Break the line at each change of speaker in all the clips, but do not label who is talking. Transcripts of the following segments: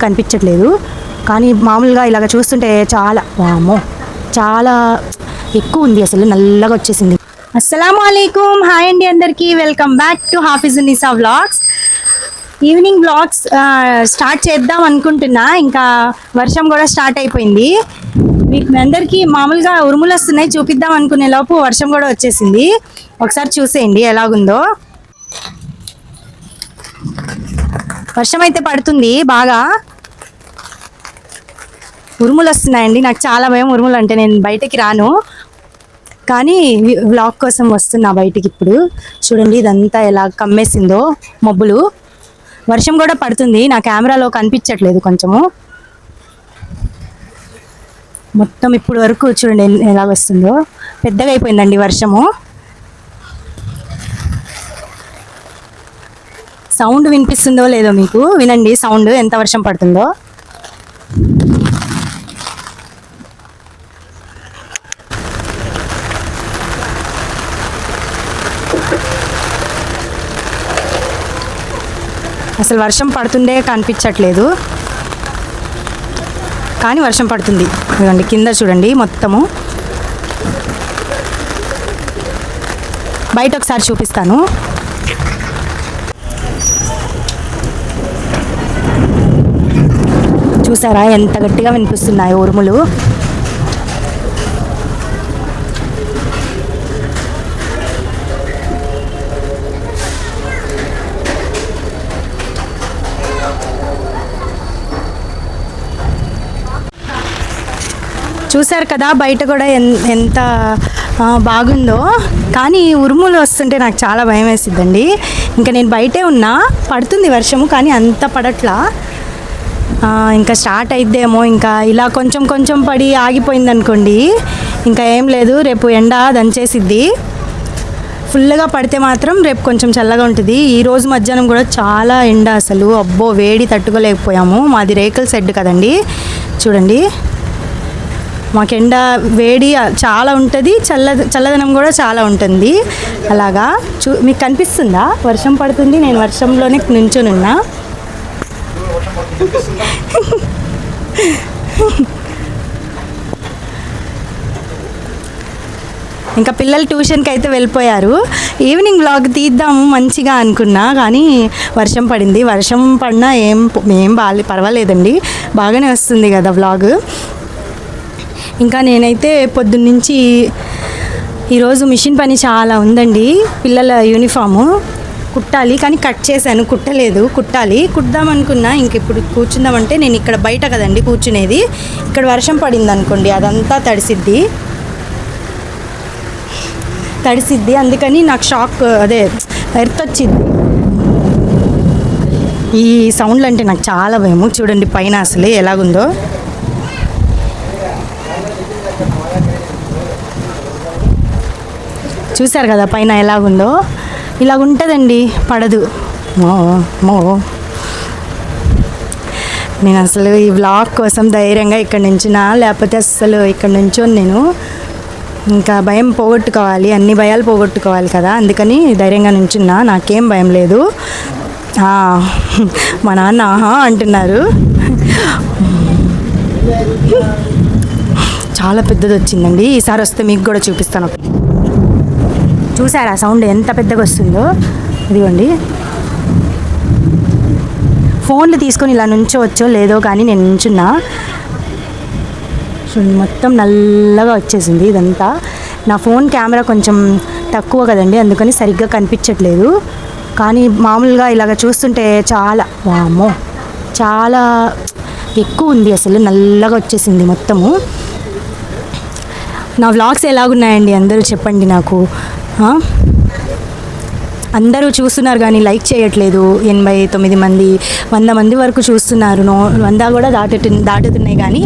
కనిపించట్లేదు. కానీ మామూలుగా ఇలాగ చూస్తుంటే చాలా వామ్మో చాలా ఎక్కువ ఉంది, అసలు నల్లగా వచ్చేసింది. అస్సలాము అలైకుం, హాయ్ అండి అందరికీ, welcome back to Hafizunnisa vlogs. Evening vlogs start చేద్దాం అనుకుంటున్నా, ఇంకా వర్షం కూడా స్టార్ట్ అయిపోయింది. మీకు అందరికీ మామూలుగా ఉరుములు వస్తున్నాయి చూపిద్దాం అనుకునే లోపు వర్షం కూడా వచ్చేసింది. ఒకసారి చూసేయండి ఎలాగుందో. వర్షం అయితే పడుతుంది బాగా, ఉరుములు వస్తున్నాయండి. నాకు చాలా భయం ఉరుములు అంటే, నేను బయటకి రాను కానీ వ్లాగ్ కోసం వస్తున్నా బయటికి. ఇప్పుడు చూడండి ఇదంతా ఎలా కమ్మేసిందో మబ్బులు, వర్షం కూడా పడుతుంది. నా కెమెరాలో కనిపించట్లేదు కొంచెము, మొత్తం ఇప్పుడు వరకు చూడండి ఎలా వస్తుందో. పెద్దగా అయిపోయిందండి వర్షము. సౌండ్ వినిపిస్తుందో లేదో మీకు, వినండి సౌండ్ ఎంత వర్షం పడుతుందో. అసలు వర్షం పడుతుండే కనిపించట్లేదు, కానీ వర్షం పడుతుంది. చూడండి కింద చూడండి మొత్తము. బయట ఒకసారి చూపిస్తాను. చూసారా ఎంత గట్టిగా వినిపిస్తున్నాయి ఉరుములు. చూసారు కదా బయట కూడా ఎంత బాగుందో. కానీ ఉరుములు వస్తుంటే నాకు చాలా భయం వేసిద్దండి. ఇంకా నేను బయటే ఉన్నా, పడుతుంది వర్షము కానీ అంత పడట్లా. ఇంకా స్టార్ట్ అయిద్దేమో, ఇంకా ఇలా కొంచెం కొంచెం పడి ఆగిపోయింది అనుకోండి, ఇంకా ఏం లేదు. రేపు ఎండ దంచేసిద్ది. ఫుల్గా పడితే మాత్రం రేపు కొంచెం చల్లగా ఉంటుంది. ఈరోజు మధ్యాహ్నం కూడా చాలా ఎండ, అసలు అబ్బో వేడి తట్టుకోలేకపోయాము. మాది రేకుల షెడ్ కదండి, చూడండి మాకు ఎండ వేడి చాలా ఉంటుంది, చల్లదనం కూడా చాలా ఉంటుంది. అలాగా మీకు కనిపిస్తుందా వర్షం పడుతుంది, నేను వర్షంలోనే నించొని ఉన్నా. ఇంకా పిల్లలు ట్యూషన్కి అయితే వెళ్ళిపోయారు. ఈవినింగ్ వ్లాగ్ తీద్దాము మంచిగా అనుకున్నా, కానీ వర్షం పడింది. వర్షం పడినా ఏం పర్వాలేదండి, బాగానే వస్తుంది కదా వ్లాగ్. ఇంకా నేనైతే పొద్దున్నుంచి ఈరోజు మిషన్ పని చాలా ఉందండి. పిల్లల యూనిఫాము కుట్టాలి, కానీ కట్ చేశాను, కుట్టలేదు. కుట్టాం అనుకున్నా. ఇంక ఇప్పుడు కూర్చుందామంటే, నేను ఇక్కడ బయట కదండి కూర్చునేది, ఇక్కడ వర్షం పడింది అనుకోండి అదంతా తడిసిద్ది. అందుకని నాకు షాక్, అదే ఎర్త్ వచ్చింది. ఈ సౌండ్లు అంటే నాకు చాలా భయము. చూడండి పైన అసలు ఎలాగుందో. చూశారు కదా పైన ఎలాగుందో, ఇలాగుంటుందండి, పడదు. నేను అసలు ఈ వ్లాగ్ కోసం ధైర్యంగా ఇక్కడ నుంచున్నా, లేకపోతే అసలు ఇక్కడ నుంచొని నేను ఇంకా భయం పోగొట్టుకోవాలి, అన్ని భయాలు పోగొట్టుకోవాలి కదా, అందుకని ధైర్యంగా నుంచున్నా. నాకేం భయం లేదు. మా నాన్న ఆహా అంటున్నారు. చాలా పెద్దది వచ్చిందండి, ఈసారి వస్తే మీకు కూడా చూపిస్తాను. చూసారా సౌండ్ ఎంత పెద్దగా వస్తుందో. ఇదిగోండి ఫోన్లు తీసుకొని ఇలా నుంచోవచ్చో లేదో కానీ నేను నుంచున్నా. చూడండి మొత్తం నల్లగా వచ్చేసింది ఇదంతా. నా ఫోన్ కెమెరా కొంచెం తక్కువ కదండి, అందుకని సరిగ్గా కనిపించట్లేదు. కానీ మామూలుగా ఇలాగ చూస్తుంటే చాలా వామ్మో చాలా ఎక్కువ ఉంది, అసలు నల్లగా వచ్చేసింది మొత్తము. నా వ్లాగ్స్ ఎలాగున్నాయండి అందరూ చెప్పండి నాకు. అందరూ చూస్తున్నారు కానీ లైక్ చేయట్లేదు. 89 మంది 100 మంది వరకు చూస్తున్నారు. 100 కూడా దాటుతున్నాయి కానీ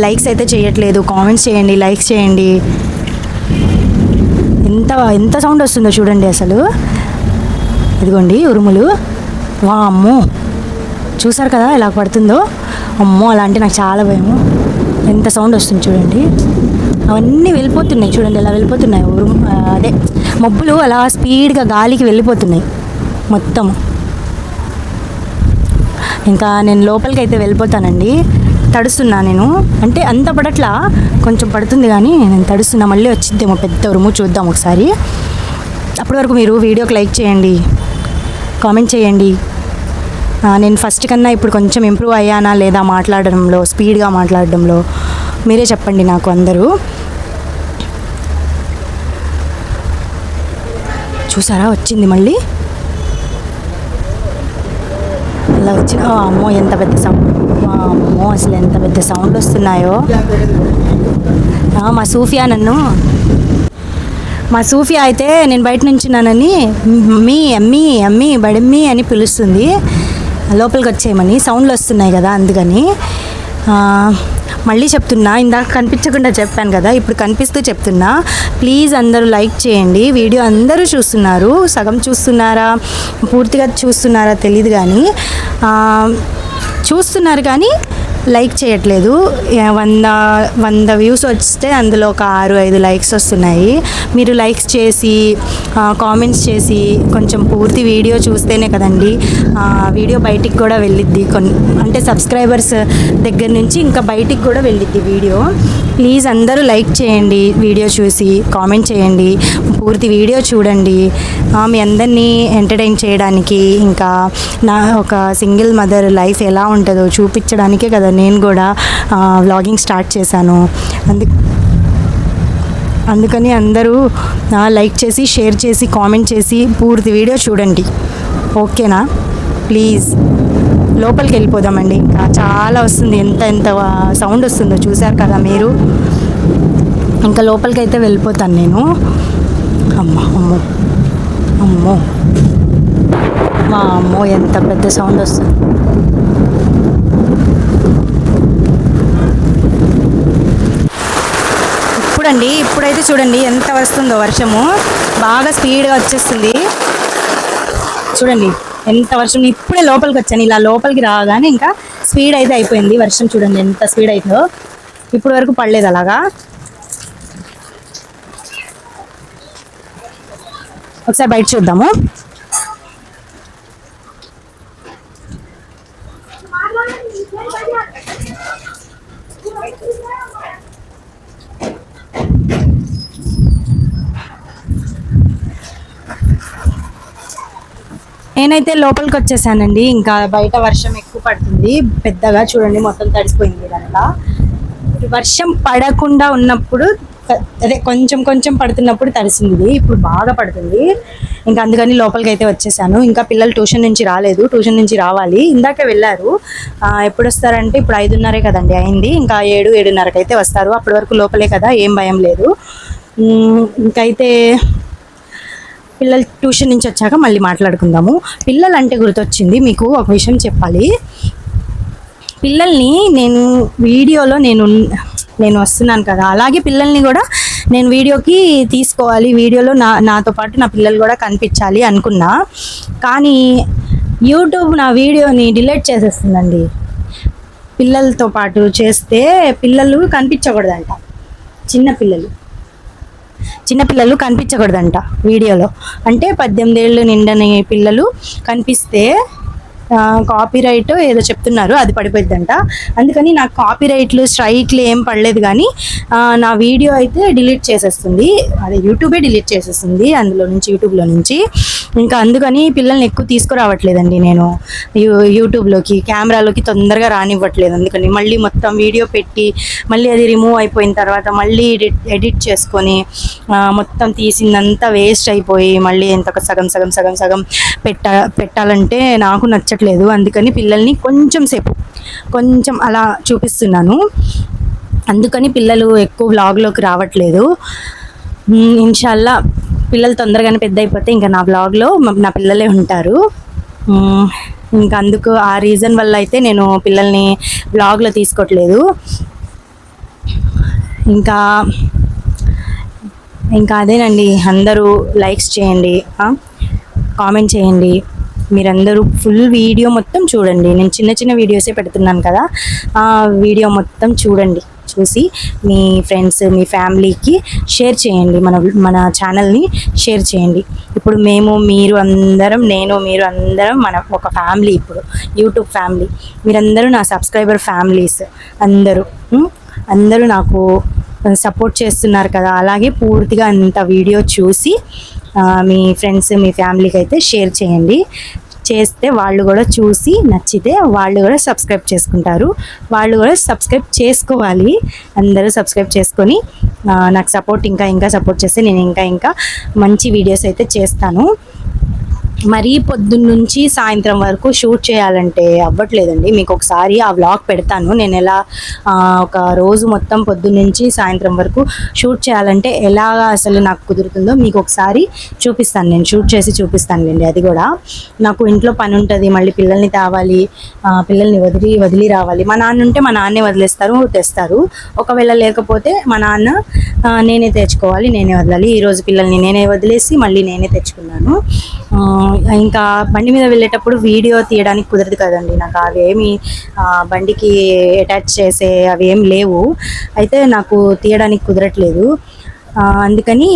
లైక్స్ అయితే చేయట్లేదు. కామెంట్స్ చేయండి, లైక్స్ చేయండి. ఎంత సౌండ్ వస్తుందో చూడండి అసలు. ఇదిగోండి ఉరుములు, వామ్మో చూసారు కదా ఎలా పడుతుందో. అమ్మో అలా అంటే నాకు చాలా భయము. ఎంత సౌండ్ వస్తుంది చూడండి. అవన్నీ వెళ్ళిపోతున్నాయి చూడండి, ఎలా వెళ్ళిపోతున్నాయి. అదే మబ్బులు అలా స్పీడ్గా గాలికి వెళ్ళిపోతున్నాయి మొత్తం. ఇంకా నేను లోపలికి అయితే వెళ్ళిపోతానండి. తడుస్తున్నా నేను, అంటే అంత పడట్లా, కొంచెం పడుతుంది కానీ నేను తడుస్తున్నా. మళ్ళీ వచ్చిద్దేమో పెద్ద ఉరుము, చూద్దాం ఒకసారి. అప్పటి వరకు మీరు వీడియోకి లైక్ చేయండి, కామెంట్ చేయండి. నేను ఫస్ట్ కన్నా ఇప్పుడు కొంచెం ఇంప్రూవ్ అయ్యానా లేదా మాట్లాడడంలో, స్పీడ్గా మాట్లాడడంలో, మీరే చెప్పండి నాకు అందరూ. చూసారా వచ్చింది మళ్ళీ, అలా వచ్చిన. అమ్మో ఎంత పెద్ద సౌండ్, అమ్మో అసలు ఎంత పెద్ద సౌండ్ వస్తున్నాయో. మా సూఫియా అయితే నేను బయట నుంచి నానని అమ్మీ అమ్మీ అమ్మీ బడమ్మీ అని పిలుస్తుంది, లోపలికి వచ్చేయమని. సౌండ్లు వస్తున్నాయి కదా అందుకని. మళ్ళీ చెప్తున్నా, ఇందాక కనిపించకుండా చెప్పాను కదా, ఇప్పుడు కనిపిస్తూ చెప్తున్నా. ప్లీజ్ అందరూ లైక్ చేయండి. వీడియో అందరూ చూస్తున్నారు, సగం చూస్తున్నారా పూర్తిగా చూస్తున్నారా తెలియదు కానీ చూస్తున్నారు కానీ లైక్ చేయట్లేదు. 100 వ్యూస్ వస్తే అందులో ఒక 6-5 లైక్స్ వస్తున్నాయి. మీరు లైక్స్ చేసి కామెంట్స్ చేసి కొంచెం పూర్తి వీడియో చూస్తేనే కదండి వీడియో బయటికి కూడా వెళ్ళిద్ది. అంటే సబ్స్క్రైబర్స్ దగ్గర నుంచి ఇంకా బయటికి కూడా వెళ్ళిద్ది వీడియో. ప్లీజ్ అందరూ లైక్ చేయండి, వీడియో చూసి కామెంట్ చేయండి, పూర్తి వీడియో చూడండి. మీ అందరినీ ఎంటర్టైన్ చేయడానికి, ఇంకా నా ఒక సింగిల్ మదర్ లైఫ్ ఎలా ఉంటుందో చూపించడానికే కదా నేను కూడా వ్లాగింగ్ స్టార్ట్ చేశాను. అందుకని అందరూ లైక్ చేసి, షేర్ చేసి, కామెంట్ చేసి పూర్తి వీడియో చూడండి, ఓకేనా? ప్లీజ్ లోపలికి వెళ్ళిపోదామండి. ఇంకా చాలా వస్తుంది, ఎంత సౌండ్ వస్తుందో చూశారు కదా మీరు. ఇంకా లోపలికి అయితే వెళ్ళిపోతాను నేను. అమ్మో మా అమ్మో ఎంత పెద్ద సౌండ్ వస్తుంది. ఇప్పుడైతే చూడండి ఎంత వస్తుందో వర్షము, బాగా స్పీడ్గా వచ్చేస్తుంది. చూడండి ఎంత వర్షం. ఇప్పుడే లోపలికి వచ్చాను, ఇలా లోపలికి రాగానే ఇంకా స్పీడ్ అయితే అయిపోయింది వర్షం. చూడండి ఎంత స్పీడ్ అవుతుందో. ఇప్పుడు వరకు పడలేదు అలాగా. ఒకసారి బయట చూద్దాము. నేనైతే లోపలికి వచ్చేసానండి. ఇంకా బయట వర్షం ఎక్కువ పడుతుంది పెద్దగా, చూడండి మొత్తం తడిసిపోయింది ఇదంతా. వర్షం పడకుండా ఉన్నప్పుడు, అదే కొంచెం కొంచెం పడుతున్నప్పుడు తడిసింది, ఇప్పుడు బాగా పడుతుంది. ఇంకా అందుకని లోపలికి అయితే వచ్చేసాను. ఇంకా పిల్లలు ట్యూషన్ నుంచి రాలేదు, ట్యూషన్ నుంచి రావాలి. ఇందాకే వెళ్ళారు. ఎప్పుడు వస్తారంటే ఇప్పుడు 5:30 కదండి అయింది, ఇంకా 7-7:30 అయితే వస్తారు. అప్పటి వరకు లోపలే కదా, ఏం భయం లేదు. ఇంకైతే పిల్లలు ట్యూషన్ నుంచి వచ్చాక మళ్ళీ మాట్లాడుకుందాము. పిల్లలు అంటే గుర్తొచ్చింది, మీకు ఒక విషయం చెప్పాలి. పిల్లల్ని నేను వీడియోలో నేను వస్తున్నాను కదా, అలాగే పిల్లల్ని కూడా నేను వీడియోకి తీసుకోవాలి, వీడియోలో నాతో పాటు నా పిల్లలు కూడా కనిపించాలి అనుకున్నా. కానీ యూట్యూబ్ నా వీడియోని డిలీట్ చేసేస్తుందండి. పిల్లలతో పాటు చేస్తే పిల్లలు కనిపించకూడదంట, చిన్నపిల్లలు కనిపించకూడదంట వీడియోలో. అంటే 18 ఏళ్ళు నిండని పిల్లలు కనిపిస్తే కాపీరైట్ ఏదో చెప్తున్నారు, అది పడిపోద్దంట. అందుకని నాకు కాపీరైట్లు స్ట్రైక్లు ఏం పడలేదు, కానీ నా వీడియో అయితే డిలీట్ చేసేస్తుంది, అదే యూట్యూబే డిలీట్ చేసేస్తుంది యూట్యూబ్లో నుంచి. ఇంకా అందుకని పిల్లల్ని ఎక్కువ తీసుకురావట్లేదండి నేను యూట్యూబ్లోకి, కెమెరాలోకి తొందరగా రానివ్వట్లేదు. అందుకని మళ్ళీ మొత్తం వీడియో పెట్టి మళ్ళీ అది రిమూవ్ అయిపోయిన తర్వాత మళ్ళీ ఎడిట్ చేసుకొని మొత్తం తీసిందంతా వేస్ట్ అయిపోయి మళ్ళీ ఎంత సగం పెట్టాలంటే నాకు నచ్చట్లేదు. అందుకని పిల్లల్ని కొంచెం అలా చూపిస్తున్నాను. అందుకని పిల్లలు ఎక్కువ వ్లాగ్లోకి రావట్లేదు. ఇన్షాల్లా పిల్లలు తొందరగానే పెద్ద అయిపోతే ఇంకా నా వ్లాగ్లో నా పిల్లలే ఉంటారు. ఇంకా అందుకు ఆ రీజన్ వల్ల అయితే నేను పిల్లల్ని వ్లాగ్లో తీసుకోవట్లేదు. ఇంకా అదేనండి, అందరూ లైక్స్ చేయండి, కామెంట్ చేయండి. మీరందరూ ఫుల్ వీడియో మొత్తం చూడండి. నేను చిన్న వీడియోసే పెడుతున్నాను కదా, వీడియో మొత్తం చూడండి. చూసి మీ ఫ్రెండ్స్ మీ ఫ్యామిలీకి షేర్ చేయండి, మన ఛానల్ని షేర్ చేయండి. ఇప్పుడు మీరు అందరం మన ఒక ఫ్యామిలీ, ఇప్పుడు యూట్యూబ్ ఫ్యామిలీ. మీరందరూ నా సబ్స్క్రైబర్ ఫ్యామిలీస్ అందరూ నాకు సపోర్ట్ చేస్తున్నారు కదా. అలాగే పూర్తిగా అంత వీడియో చూసి మీ ఫ్రెండ్స్ మీ ఫ్యామిలీకి అయితే షేర్ చేయండి. చేస్తే వాళ్ళు కూడా చూసి నచ్చితే వాళ్ళు కూడా సబ్స్క్రైబ్ చేసుకుంటారు. వాళ్ళు కూడా సబ్స్క్రైబ్ చేసుకోవాలి. అందరూ సబ్స్క్రైబ్ చేసుకొని నాకు సపోర్ట్ ఇంకా సపోర్ట్ చేస్తే నేను ఇంకా మంచి వీడియోస్ అయితే చేస్తాను. మరీ పొద్దున్నుంచి సాయంత్రం వరకు షూట్ చేయాలంటే అవ్వట్లేదండి. మీకు ఒకసారి ఆ వ్లాగ్ పెడతాను. నేను ఎలా ఒక రోజు మొత్తం పొద్దున్నుంచి సాయంత్రం వరకు షూట్ చేయాలంటే ఎలాగా అసలు నాకు కుదురుతుందో మీకు ఒకసారి చూపిస్తాను. నేను షూట్ చేసి చూపిస్తానులేండి. అది కూడా నాకు ఇంట్లో పని ఉంటుంది, మళ్ళీ పిల్లల్ని తేవాలి, పిల్లల్ని వదిలి రావాలి. మా నాన్న ఉంటే మా నాన్నే వదిలేస్తారు, తెస్తారు. ఒకవేళ లేకపోతే మా నాన్న నేనే తెచ్చుకోవాలి, నేనే వదలాలి. ఈరోజు పిల్లల్ని నేనే వదిలేసి మళ్ళీ నేనే తెచ్చుకున్నాను. ఇంకా బండి మీద వెళ్ళేటప్పుడు వీడియో తీయడానికి కుదరదు కదండి. నాకు అవేమి బండికి అటాచ్ చేసే అవేం లేవు, అయితే నాకు తీయడానికి కుదరట్లేదు. అందుకని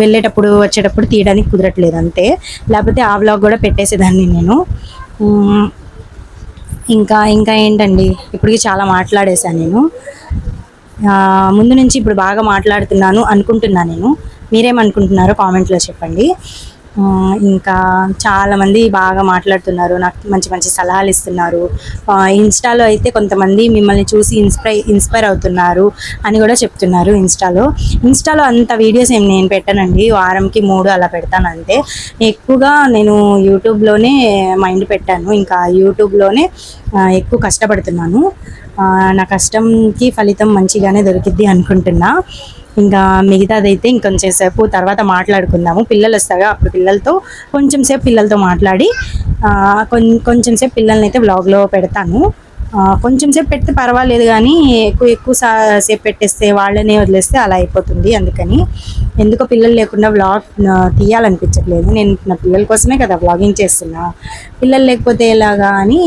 వెళ్ళేటప్పుడు వచ్చేటప్పుడు తీయడానికి కుదరట్లేదు అంతే. లేకపోతే ఆ వ్లాగ్ కూడా పెట్టేసేదాన్ని నేను. ఇంకా ఏంటండి, ఇప్పటికి చాలా మాట్లాడేశాను నేను. ముందు నుంచి ఇప్పుడు బాగా మాట్లాడుతున్నాను అనుకుంటున్నాను నేను. మీరేమనుకుంటున్నారో కామెంట్లో చెప్పండి. ఇంకా చాలామంది బాగా మాట్లాడుతున్నారు, నాకు మంచి సలహాలు ఇస్తున్నారు. ఇన్స్టాలో అయితే కొంతమంది మిమ్మల్ని చూసి ఇన్స్పైర్ అవుతున్నారు అని కూడా చెప్తున్నారు. ఇన్స్టాలో అంత వీడియోస్ ఏం నేను పెట్టానండి, వారంకి 3 అలా పెడతాను అంతే. ఎక్కువగా నేను యూట్యూబ్లోనే మైండ్ పెట్టాను, ఇంకా యూట్యూబ్లోనే ఎక్కువ కష్టపడుతున్నాను. నా కష్టంకి ఫలితం మంచిగానే దొరికిద్ది అనుకుంటున్నా. ఇంకా మిగతాదైతే ఇంకొంచెం సేపు తర్వాత మాట్లాడుకుందాము. పిల్లలు వస్తాగా, అప్పుడు పిల్లలతో మాట్లాడి కొంచెం సేపు పిల్లల్ని అయితే వ్లాగ్లో పెడతాను. కొంచెం సేపు పెడితే పర్వాలేదు, కానీ ఎక్కువ సేపు పెట్టేస్తే వాళ్ళనే వదిలేస్తే అలా అయిపోతుంది. అందుకని ఎందుకో పిల్లలు లేకుండా వ్లాగ్ తీయాలనిపించట్లేదు. నేను నా పిల్లల కోసమే కదా వ్లాగింగ్ చేస్తున్నా, పిల్లలు లేకపోతే ఎలాగా అని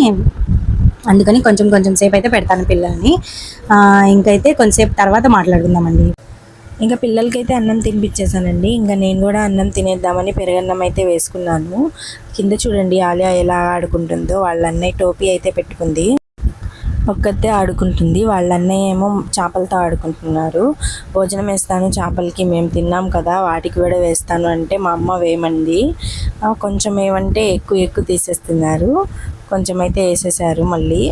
అందుకని కొంచెం సేపు అయితే పెడతాను పిల్లల్ని. ఇంకైతే కొంచెంసేపు తర్వాత మాట్లాడుకుందామండి. ఇంకా పిల్లలకైతే అన్నం తినిపించేసానండి. ఇంకా నేను కూడా అన్నం తినేద్దామని పెరుగన్నం అయితే వేసుకున్నాను. కింద చూడండి ఆలియా ఎలా ఆడుకుంటుందో. వాళ్ళ అన్నయ్య టోపీ అయితే పెట్టుకుంది, ఒక్కతే ఆడుకుంటుంది. వాళ్ళ అన్నయ్య ఏమో చేపలతో ఆడుకుంటున్నారు. భోజనం వేస్తాను చేపలకి, మేము తిన్నాం కదా వాటికి కూడా వేస్తాను అంటే మా అమ్మ వేయమంది. కొంచెం ఏమంటే ఎక్కువ తీసేస్తున్నారు, కొంచెం అయితే వేసేసారు. మళ్ళీ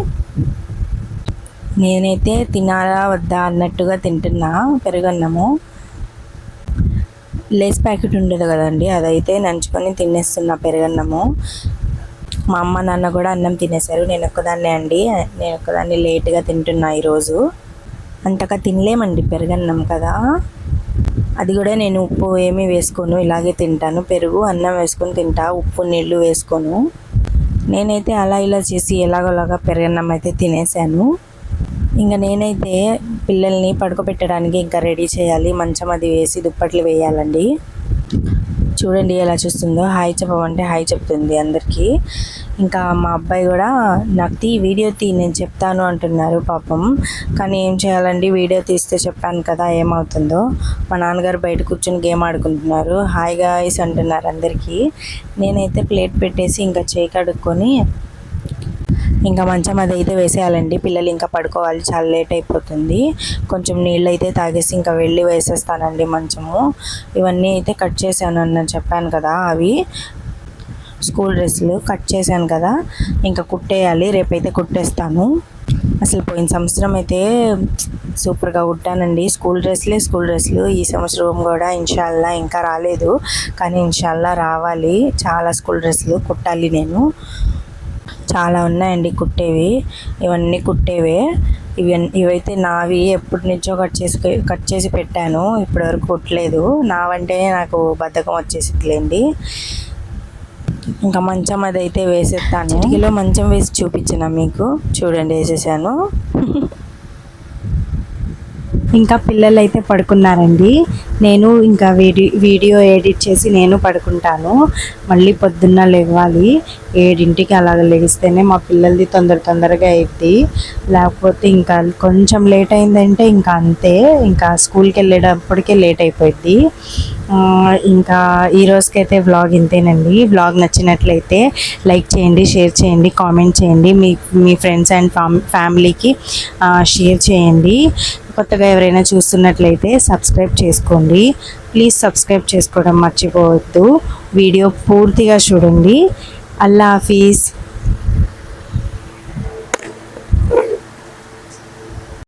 నేనైతే తినాలా వద్దా అన్నట్టుగా తింటున్నా పెరుగన్నము. లేస్ ప్యాకెట్ ఉండదు కదండి, అదైతే నంచుకొని తినేస్తున్నా పెరుగన్నము. మా అమ్మ నాన్న కూడా అన్నం తినేశారు, నేను ఒక్కదాన్ని లేట్గా తింటున్నా ఈరోజు. అంతగా తినలేమండి పెరుగన్నం కదా. అది కూడా నేను ఉప్పు ఏమీ వేసుకోను, ఇలాగే తింటాను. పెరుగు అన్నం వేసుకొని తింటా, ఉప్పు నీళ్ళు వేసుకోను. నేనైతే అలా ఇలా చేసి ఎలాగోలాగా పెరుగన్నం అయితే తినేసాను. ఇంకా నేనైతే పిల్లల్ని పడుకోబెట్టడానికి ఇంకా రెడీ చేయాలి. మంచం అది వేసి దుప్పట్లు వేయాలండి. చూడండి ఎలా చూస్తుందో, హాయ్ చెప్పమంటే హాయ్ చెప్తుంది అందరికీ. ఇంకా మా అబ్బాయి కూడా నాకు వీడియో నేను చెప్తాను అంటున్నారు పాపం. కానీ ఏం చేయాలండి, వీడియో తీస్తే చెప్పాను కదా ఏమవుతుందో. మా నాన్నగారు బయట కూర్చొని గేమ్ ఆడుకుంటున్నారు. హాయ్ గాయ్స్ అంటున్నారు అందరికీ. నేనైతే ప్లేట్ పెట్టేసి ఇంకా చేయి కడుక్కొని ఇంకా మంచం అది అయితే వేసేయాలండి. పిల్లలు ఇంకా పడుకోవాలి, చాలా లేట్ అయిపోతుంది. కొంచెం నీళ్ళు అయితే తాగేసి ఇంకా వెళ్ళి వేసేస్తానండి మంచము. ఇవన్నీ అయితే కట్ చేశాను అని చెప్పాను కదా, అవి స్కూల్ డ్రెస్సులు కట్ చేశాను కదా, ఇంకా కుట్టేయాలి. రేపైతే కుట్టేస్తాను. అసలు పోయిన సంవత్సరం అయితే సూపర్గా కుట్టానండి. స్కూల్ డ్రెస్సులు. ఈ సంవత్సరం కూడా ఇన్షాల్లా ఇంకా రాలేదు, కానీ ఇన్షాల్లా రావాలి. చాలా స్కూల్ డ్రెస్సులు కుట్టాలి. నేను చాలా ఉన్నాయండి కుట్టేవి, ఇవన్నీ కుట్టేవే. ఇవైతే నావి ఎప్పటి నుంచో కట్ చేసి పెట్టాను, ఇప్పటివరకు కుట్టలేదు. నావంటే నాకు బద్ధకం వచ్చేసిద్దిలేండి. ఇంకా మంచం అదైతే వేసేస్తాను. చిటికీలో మంచం వేసి చూపించిన మీకు, చూడండి వేసేసాను. ఇంకా పిల్లలు అయితే పడుకున్నారండి. నేను ఇంకా వీడియో ఎడిట్ చేసి నేను పడుకుంటాను. మళ్ళీ పొద్దున్న లేవాలి. 7ంటికి అలాగ లెగిస్తేనే మా పిల్లలది తొందరగా అయింది. లేకపోతే ఇంకా కొంచెం లేట్ అయిందంటే ఇంకా అంతే, ఇంకా స్కూల్కి వెళ్ళేటప్పటికే లేట్ అయిపోయింది. ఇంకా ఈ రోజుకైతే వ్లాగ్ ఇంతేనండి. వ్లాగ్ నచ్చినట్లయితే లైక్ చేయండి, షేర్ చేయండి, కామెంట్ చేయండి, మీ ఫ్రెండ్స్ అండ్ ఫ్యామిలీకి షేర్ చేయండి. కొత్తగా ఎవరైనా చూస్తున్నట్లయితే సబ్స్క్రైబ్ చేసుకోండి. ప్లీజ్ సబ్స్క్రైబ్ చేసుకోవడం మర్చిపోవద్దు. వీడియో పూర్తిగా చూడండి. అల్లా హాఫీజ్.